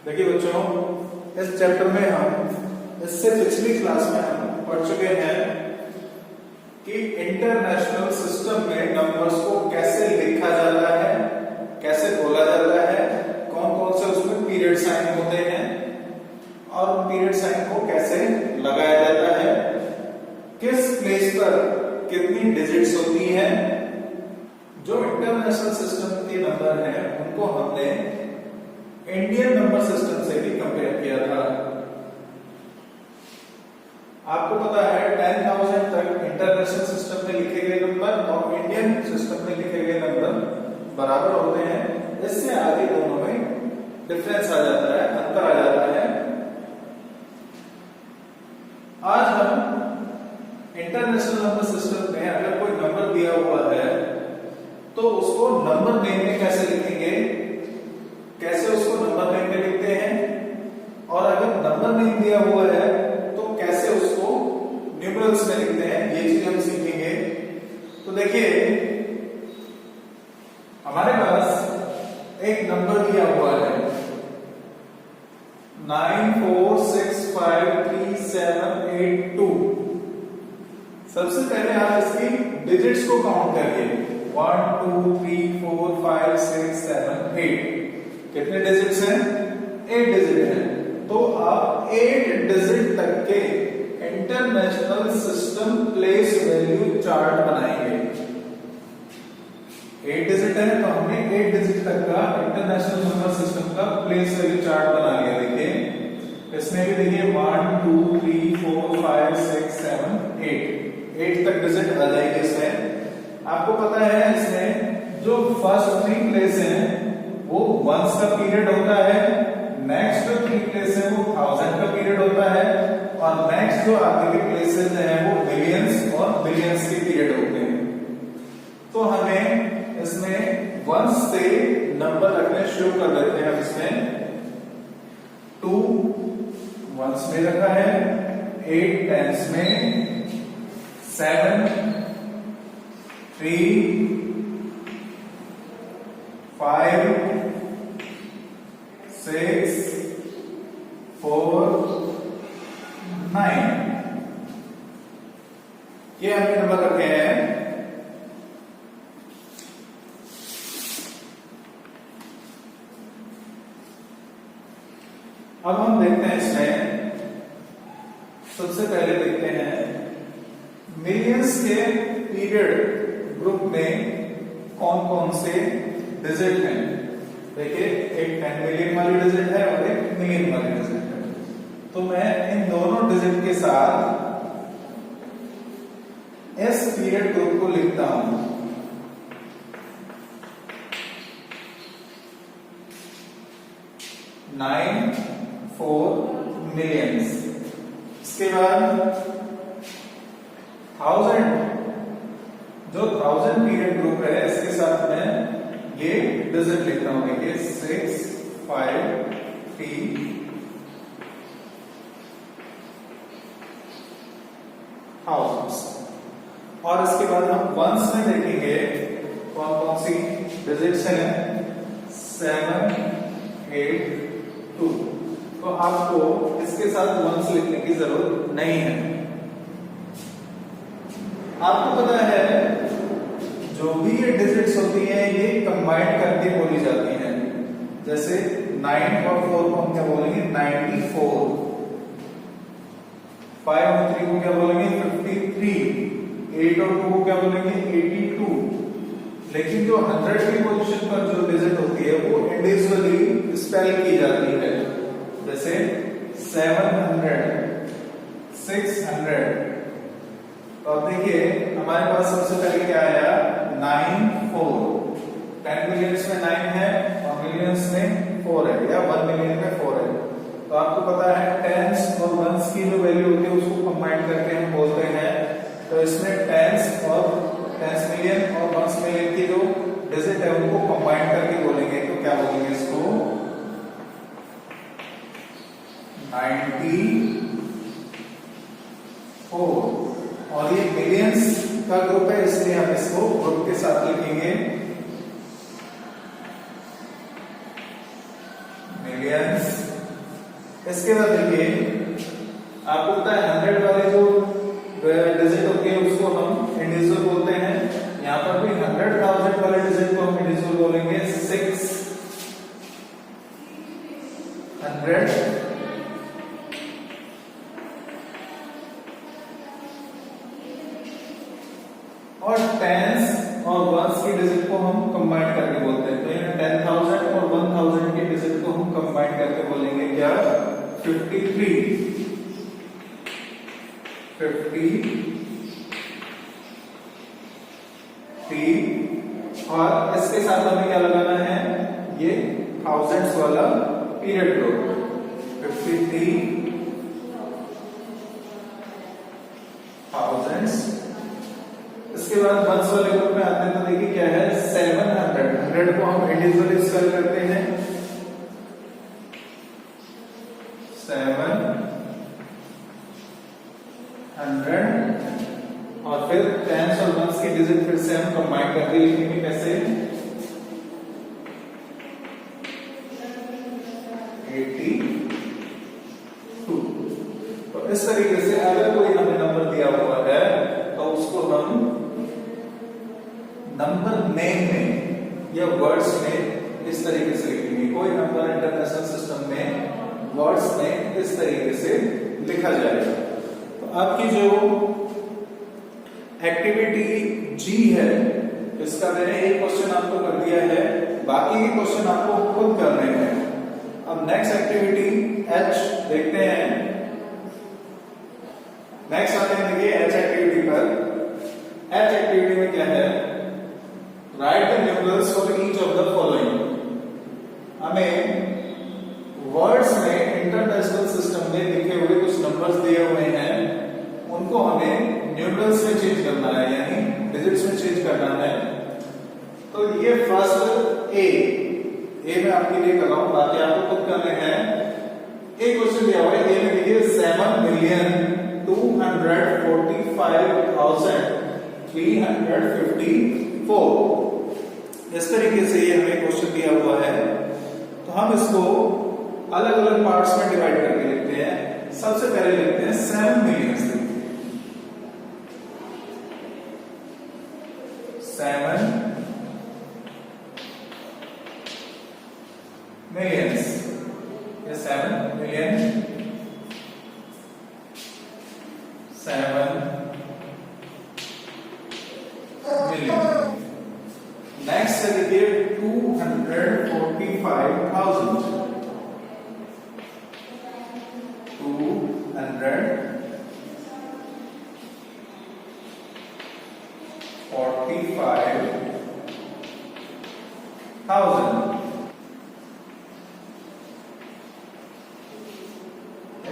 देखिए बच्चों, इस चैप्टर में हम इससे पिछली क्लास में हम पढ़ चुके हैं कि इंटरनेशनल सिस्टम में नंबर्स को कैसे लिखा जाता है, कैसे बोला जाता है, कौन कौन से उसमें पीरियड साइन होते हैं और पीरियड साइन को कैसे लगाया जाता है, किस प्लेस पर कितनी डिजिट्स होती हैं। जो इंटरनेशनल सिस्टम के नंबर हैं उनको हमने इंडियन नंबर सिस्टम से भी कंपेयर किया था। आपको पता है 10,000 तक इंटरनेशनल सिस्टम में लिखे गए नंबर और इंडियन सिस्टम में लिखे गए नंबर बराबर होते हैं। इससे आगे दोनों में डिफरेंस आ जाता है, अंतर आ जाता है। आज हम इंटरनेशनल नंबर सिस्टम में अगर कोई नंबर दिया हुआ है तो उसको नंबर नेम में कैसे लिखेंगे, कैसे उसको नंबर नेम में लिखते हैं, और अगर नंबर नेम दिया हुआ है तो कैसे उसको न्यूमरल्स में लिखते हैं, ये चीज हम सीखेंगे। तो देखिए, हमारे पास एक नंबर दिया हुआ है 94653782। सबसे पहले आप इसकी डिजिट्स को काउंट करिए, 1 2 3 4 5 6 7 8। कितने डिजिट्स हैं? 8 डिजिट हैं। तो आप 8 डिजिट तक के international system place value chart बनाएंगे। 8 डिजिट है तो हमने 8 डिजिट तक का इंटरनेशनल नंबर सिस्टम का प्लेस वैल्यू चार्ट बना लिया। देखिए, इसमें भी देखिए 1 2 3 4 5 6 7 8 तक डिजिट आ जाएगी इसमें। आपको पता है इसमें जो फर्स्ट 3 प्लेस हैं वो वंस का पीरियड होता है, नेक्स्ट जो 3 प्लेस है वो 1000 का पीरियड होता है, और नेक्स्ट जो आगे के प्लेसेस हैं वो मिलियंस और बिलियंस के पीरियड होते हैं। तो हमें इसमें वंस से नंबर रखने शुरू कर देते हैं। हम इसमें 2 वंस में रखा है, 8 टेंस में, 7 3 5 6 4 9 ये हमने नंबर रखे हैं। अब हम देखते हैं इसमें, सबसे पहले देखते हैं मिलियंस के पीरियड ग्रुप में कौन कौन से डिजिट हैं। देखिए, एक 10 मिलियन वाली डिजिट है और एक मिलियन वाली डिजिट है। तो मैं इन दोनों डिजिट के साथ इस पीरियड ग्रुप को लिखता हूं। Nine 4 millions. इसके बाद 1000, जो 1000 पीरियड ग्रुप है इसके साथ मैं ये डिजिट लिखता हूं। देखिए 6 5 3 थाउजेंड्स। और इसके बाद हम वंस में देखेंगे कौन कौन सी डिजिट्स हैं, 7 8 2। तो आपको इसके साथ वंस लिखने की जरूरत नहीं है। आपको पता है जो भी ये डिजिट्स होती हैं ये कंबाइन करके बोली जाती हैं। जैसे 9 और 4 को हम क्या बोलेंगे, 94। 5 और 3 को क्या बोलेंगे, 53। 8 और 2 को क्या बोलेंगे, 82। लेकिन जो 100 की पोजीशन पर जो डिजिट होती है वो इंडिविजुअली स्पेल की जाती है। जैसे 700 600। तो अब देखिए, हमारे पास सबसे पहले क्या आया, 94। 10 मिलियंस में 9 है और मिलियंस में 4 है, या 1 मिलियन में 4 है। तो आपको पता है टेंस और वंस की जो वैल्यू होती है उसको कंबाइन करके हम बोलते हैं। तो इसमें टेंस और 10 मिलियन और 1 मिलियन की जो डिजिट है उनको कंबाइन करके बोलेंगे। तो क्या बोलेंगे इसको, 94। और ये मिलियंस का ग्रुप है इसलिए हम इसको ग्रुप के साथ लिखेंगे, मिलियंस इसके बाद देखिए आपको पता है 100 वाले जो डिजिट होते हैं उसको हम इंडिविजुअल बोलते हैं। यहाँ पर भी 100,000 वाले डिजिट को हम इंडिविजुअल बोलेंगे 600 और टेंस और वंस की डिजिट को हम कंबाइन करके बोलते हैं। तो यहाँ 10,000 और 1,000 के डिजिट को हम कंबाइन करके बोलेंगे क्या? 53 और इसके साथ हमें क्या लगाना है? ये थाउजेंड्स वाला पीरियड ग्रुप 53 थाउजेंड्स। इसके बाद वंस वाले ग्रुप में आते हैं तो देखिए क्या है 700। 100 को हम इंडिविजुअली स्पेल करते हैं 700 और फिर टेंस और वंस की डिजिट फिर से हम कंबाइन करके लिखेंगे कैसे? 82। तो इस तरीके से अगर कोई हमें नंबर दिया हुआ है तो उसको हम नंबर नेम में या वर्ड्स में इस तरीके से लिखेंगे। कोई नंबर इंटरनेशनल सिस्टम में वर्ड्स में इस तरीके से लिखा जाएगा। तो आपकी जो एक्टिविटी जी है इसका मैंने एक क्वेश्चन आपको कर दिया है, बाकी के क्वेश्चन आपको खुद करने हैं। अब नेक्स्ट एक्टिविटी एच देखते हैं। नेक्स्ट आते हैं देखिए एच एक्टिविटी पर। एच एक्टिविटी में क्या है? Right the numerals for each of the following. हमें वर्ड्स में इंटरनेशनल सिस्टम में लिखे हुए कुछ नंबर्स दिए हुए हैं, उनको हमें न्यूमरल्स में चेंज करना है, यानी डिजिट्स में चेंज करना है। तो ये फर्स्ट ए में आपके लिए कर रहा हूं, बाकी आपको खुद करने हैं। एक क्वेश्चन दिया हुआ है, ए में देखिए 7,245,354। इस तरीके से ये हमें क्वेश्चन दिया हुआ है। तो हम इसको अलग अलग पार्ट्स में डिवाइड करके लिखते हैं। सबसे पहले लिखते हैं 7 मिलियन। 7 millions, ये 7 million, 7 million। नेक्स्ट है देखिए 245,000, 245,000।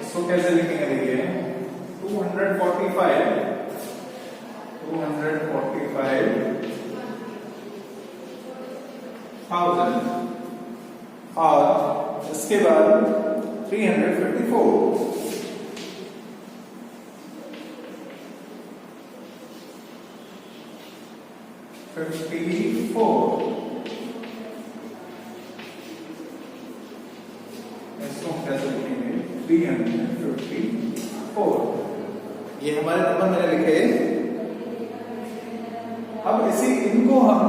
इसको कैसे लिखेंगे देखिए 245,000 और इसके बाद 354। इसको कैसे लिखेंगे 354। ये हमारे नंबर मैंने लिखे। अब इनको हम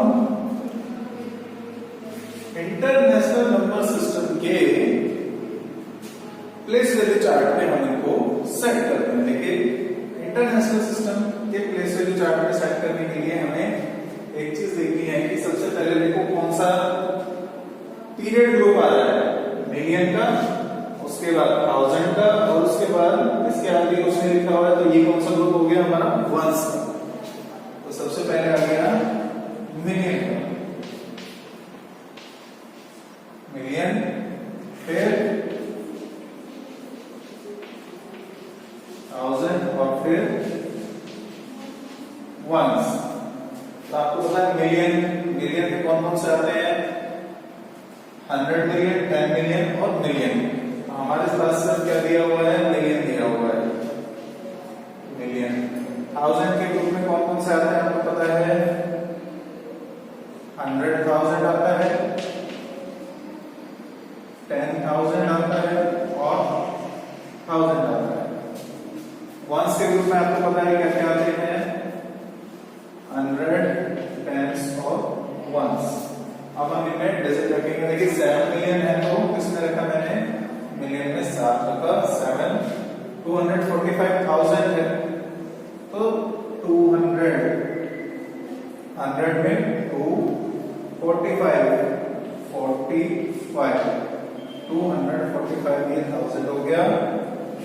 इंटरनेशनल नंबर सिस्टम के प्लेस वैल्यू चार्ट में हम इनको सेट करते हैं। देखिए इंटरनेशनल सिस्टम के प्लेस वैल्यू चार्ट में सेट करने के लिए हमें एक चीज देखनी है कि सबसे पहले देखो कौन सा पीरियड ग्रुप आ रहा है, मिलियन का, उसके बाद 1000 का, और उसके बाद इसके आगे उसने लिखा हुआ है तो ये कौन सा ग्रुप हो गया हमारा? वंस का। तो सबसे पहले आ गया मिलियन, फिर 1000 और फिर वंस। तो आपको पता है मिलियन में कौन कौन से आते हैं? 100 मिलियन, 10 मिलियन और मिलियन। हमारे पास सिर्फ क्या दिया हुआ है? मिलियन दिया हुआ है, मिलियन। 1000 के ग्रुप में कौन कौन से आते हैं आपको पता है? 100,000 आता है, 10,000 आता है और 1000 आता है। वंस के ग्रुप में आपको पता है क्या क्या आते हैं, 100, टेंस और वंस। अब हम इनमें डिजिट रखेंगे। देखिए 7 मिलियन है तो किसने रखा, मैंने मिलियन में 7 रखा, 7। 245,000 है तो 200, 100 में 2, 45, 45, 245 ये 1000 हो गया।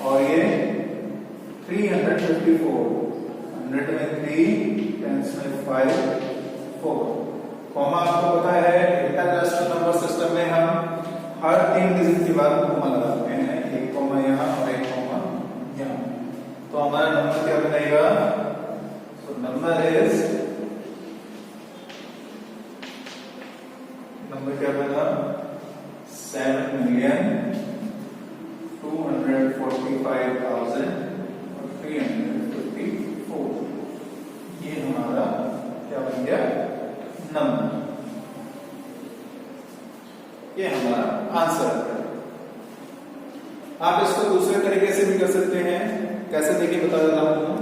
और ये 354, 100 में 3, टेंस में 5, 4। कॉमा आपको पता है इंटरनेशनल नंबर सिस्टम में हम हर 3 डिजिट के बाद कॉमा लगाते हैं, एक कॉमा यहाँ और एक कॉमा यहाँ। तो हमारा नंबर क्या बनेगा, तो नंबर क्या बना, 7,245,354। ये हमारा क्या बन गया, नंबर। ये हमारा आंसर है। आप इसको दूसरे तरीके से भी कर सकते हैं। कैसे, देखिए बता देता हूं।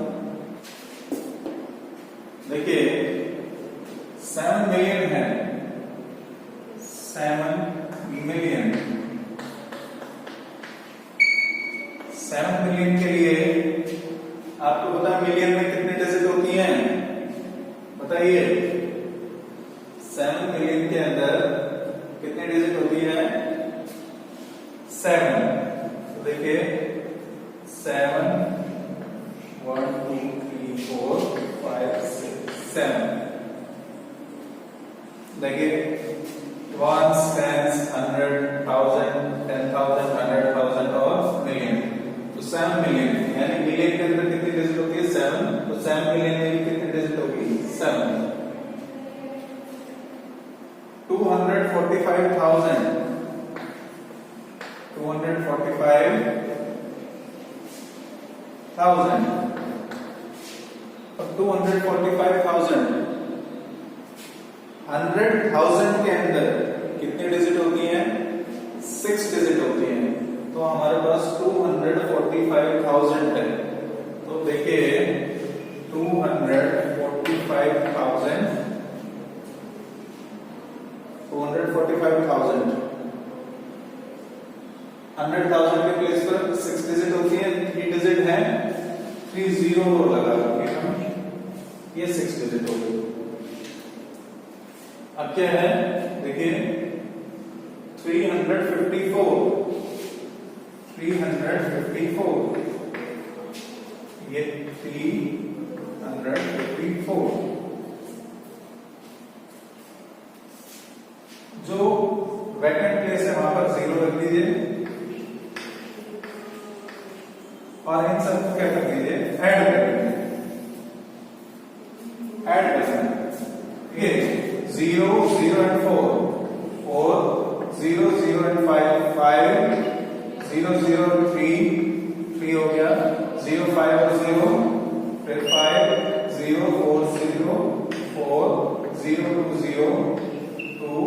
देखिए 7 मिलियन है, 7 मिलियन, 7 मिलियन के लिए आपको पता है मिलियन में कितने डिजिट होती हैं, बताइए। 7 मिलियन के अंदर कितने डिजिट होती है, 7। तो देखिए 7, 1 2 3 4 5 6 7। देखिए 1, 10, 100, 1000, 10,000, 100,000 और मिलियन। तो 7 मिलियन, यानी मिलियन के अंदर कितनी डिजिट होती है, 7। तो 7 मिलियन में कितनी डिजिट होगी, 7। 245,000, 245,000। अब 245,000 100,000 के अंदर कितनी डिजिट होती हैं, 6 डिजिट होती हैं। तो हमारे पास 245,000 है। तो देखिए 245,000 100,000 के प्लेस पर 6 डिजिट होती है, 3 डिजिट है, 3 जीरो लगा के हम ये 6 डिजिट हो गई। अब क्या है, देखिए 354, 354, ये 354। जो वैकेंट प्लेस है वहां पर 0 रख दीजिए और इन सबको क्या कर दीजिए, ऐड कर दीजिए, ऐड कर दीजिए। 0 0 and 4, 4 0 0 and 5, 5 0 0 and 3, 3 हो गया, 0 5 और 0, फिर 5 0 4 0 4 0 2 0 2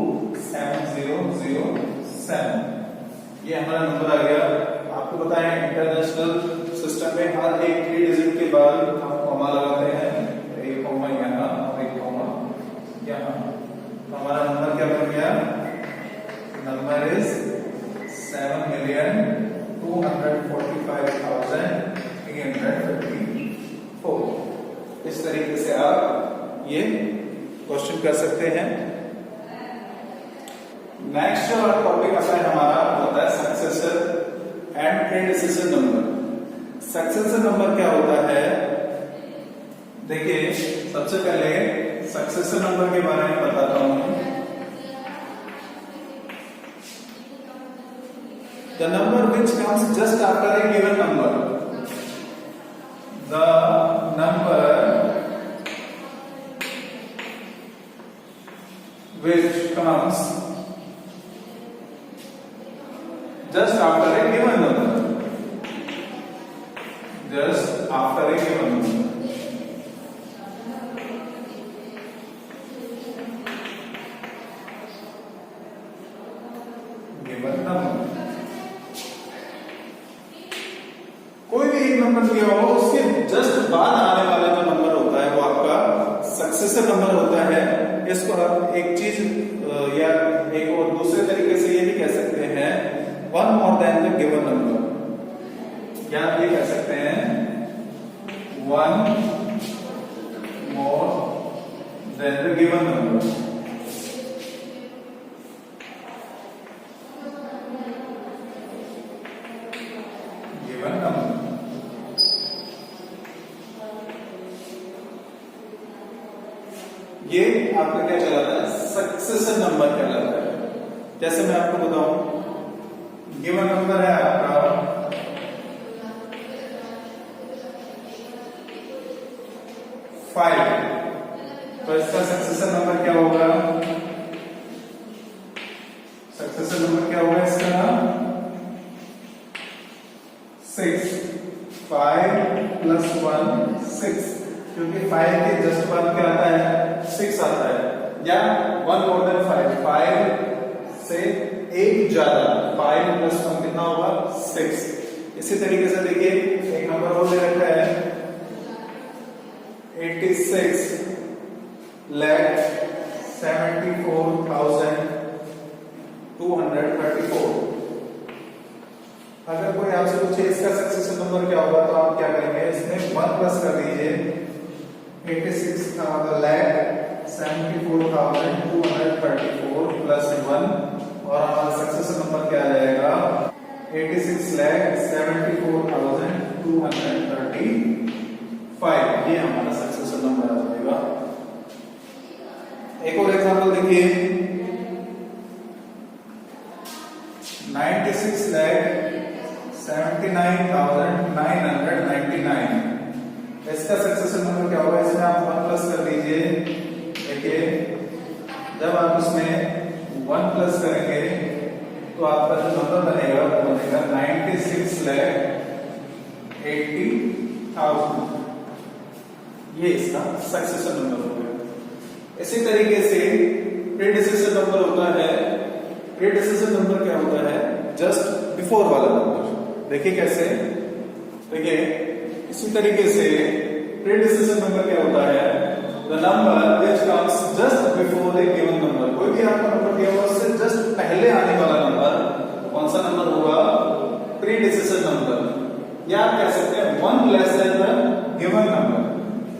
7 0 0 7। ये हमारा नंबर आ गया। आपको पता है इंटरनेशनल सिस्टम में हर एक 3 डिजिट के बाद हम कॉमा लगाते हैं, एक कॉमा यहाँ और एक कॉमा यहाँ। तो हमारा नंबर क्या बन गया, नंबर इज 7,245,354। इस तरीके से आप ये क्वेश्चन कर सकते हैं। नेक्स्ट जो टॉपिक आता है हमारा होता है successor and predecessor number. Successor number क्या होता है, देखिए सबसे पहले सक्सेसर नंबर के बारे में बताता हूं। The number which comes just after a given number, the number which comes just after a given number, just after a given number, given number। Number दिया हो उसके जस्ट बाद आने वाला जो नंबर होता है वो आपका सक्सेसर नंबर होता है। इसको आप एक चीज या एक और दूसरे तरीके से ये भी कह सकते हैं one more than the given number, या आप ये कह सकते हैं one more than the given number. Given number ये आपका क्या कहलाता है? सक्सेसर नंबर कहलाता है। जैसे मैं आपको बताऊं, गिवन नंबर है आपका 5, तो इसका सक्सेसर नंबर क्या होगा? सक्सेसर नंबर क्या होगा इसका? 6। 5 + 1 6, क्योंकि 5 के जस्ट बाद क्या आता है? 6 आता है, या 1 मोर देन 5, 5 से एक ज्यादा, 5 + 1 कितना होगा? 6। इसी तरीके से देखिए एक नंबर और दे रखा है 86,74,234। अगर कोई आपसे पूछे इसका सक्सेसर नंबर क्या होगा, तो आप क्या करेंगे? इसमें 1 प्लस कर दीजिए 86,74,234 प्लस 1, और हमारा सक्सेसर नंबर क्या आ जाएगा? 86,74,235। ये हमारा सक्सेसर नंबर आ जाएगा। एक और एग्जांपल देखिए 96,79,999। इसका सक्सेसर नंबर क्या होगा? इसमें आप 1 प्लस कर दीजिए। देखिए जब आप इसमें 1 प्लस करेंगे तो आपका जो नंबर बनेगा वो बनेगा 96,80,000। ये इसका सक्सेसर नंबर हो गया। इसी तरीके से प्रीडिसेसर नंबर होता है। प्रीडिसेसर नंबर क्या होता है? जस्ट बिफोर वाला नंबर। देखिए कैसे? देखिए इसी तरीके से प्रीडिसेसर नंबर क्या होता है? The number which comes just before A given number. कोई भी आपको नंबर दिया हुआ उससे जस्ट पहले आने वाला नंबर कौन सा नंबर होगा? Predecessor number. या आप कह सकते हैं 1 less than the given number.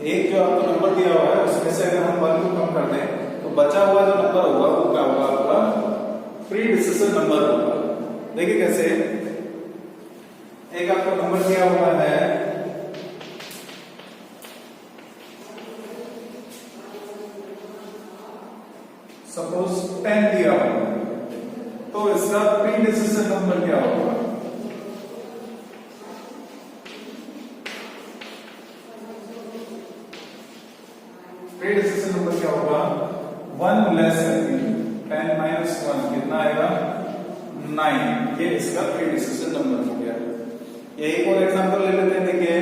एक जो आपको नंबर दिया हुआ है उसमें से अगर हम 1 को कम कर दें तो बचा हुआ जो नंबर होगा वो क्या होगा? आपका प्रीडिसेसर नंबर होगा। देखिए कैसे? एक आपको नंबर दिया हुआ है सपोज 10 दिया हुआ है, तो इसका प्रीडिसेसर नंबर क्या होगा? प्रीडिसेसर नंबर क्या होगा? 1 लेस देन 10 - 1 कितना आएगा? 9। ये इसका प्रीडिसेसर नंबर हो गया। ये एक और एग्जांपल ले लेते हैं। देखिए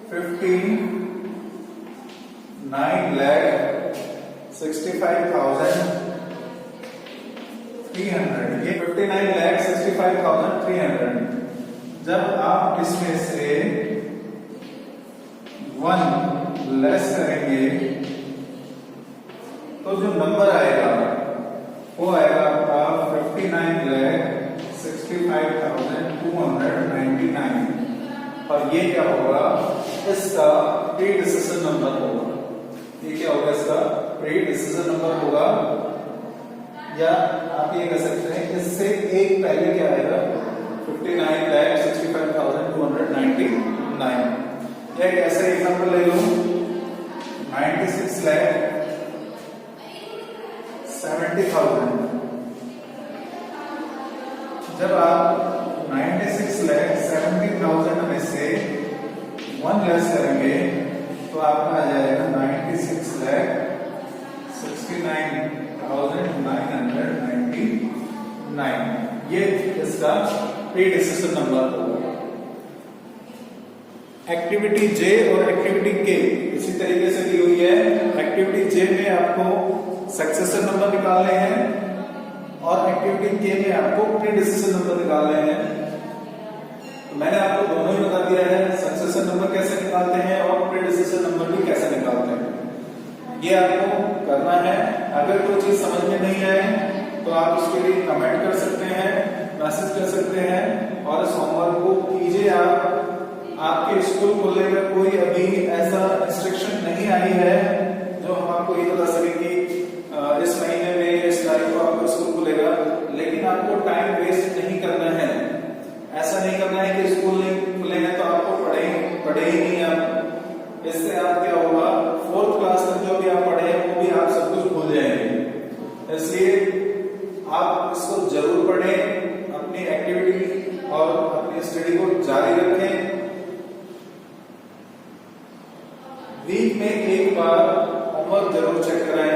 59,65,300। ये 59,65,300। जब आप इसमें से 1 लेस करेंगे तो जो नंबर आएगा वो आएगा आपका 59,65,299। और ये क्या होगा? इसका प्रीडिसेसर नंबर होगा। ये क्या होगा? इसका प्रीडिसेसर नंबर होगा। या आप ये कह सकते हैं इससे एक पहले क्या आएगा? 59,65,299। या एक ऐसा एग्जांपल ले लो 96,70,000। जब आप 96,70,000 में से 1 लेस करेंगे तो आपका आ जाएगा 96,69,999। ये इसका प्रीडिसेसर नंबर होगा। एक्टिविटी जे और एक्टिविटी के इसी तरीके से दी हुई है। एक्टिविटी जे में आपको सक्सेसर नंबर निकालने हैं और एक्टिविटी के में आपको प्रीडिसेसर नंबर निकालने हैं। मैंने आपको दोनों ही बता दिया है, सक्सेसर नंबर कैसे निकालते हैं और प्रेडिसेसर नंबर भी कैसे निकालते हैं, ये आपको करना है। अगर कोई चीज समझ में नहीं आए तो आप उसके लिए कमेंट कर सकते हैं, मैसेज कर सकते हैं और इस होमवर्क को कीजिए आप। आपके स्कूल खुलने का कोई अभी ऐसा इंस्ट्रक्शन नहीं आई है जो हम आपको ये बता सके कि इस महीने में इस तारीख को आपका स्कूल खुलेगा, लेकिन आपको टाइम वेस्ट नहीं करना है। ऐसा नहीं करना है कि स्कूल नहीं खुलेंगे तो आपको पढ़े ही नहीं आप। इससे आप क्या होगा, 4th क्लास तक जो भी आप पढ़े हैं वो भी आप सब कुछ भूल जाएंगे। इसलिए आप इसको जरूर पढ़ें, अपनी एक्टिविटी और अपनी स्टडी को जारी रखें। वीक में एक बार होमवर्क जरूर चेक कराएं।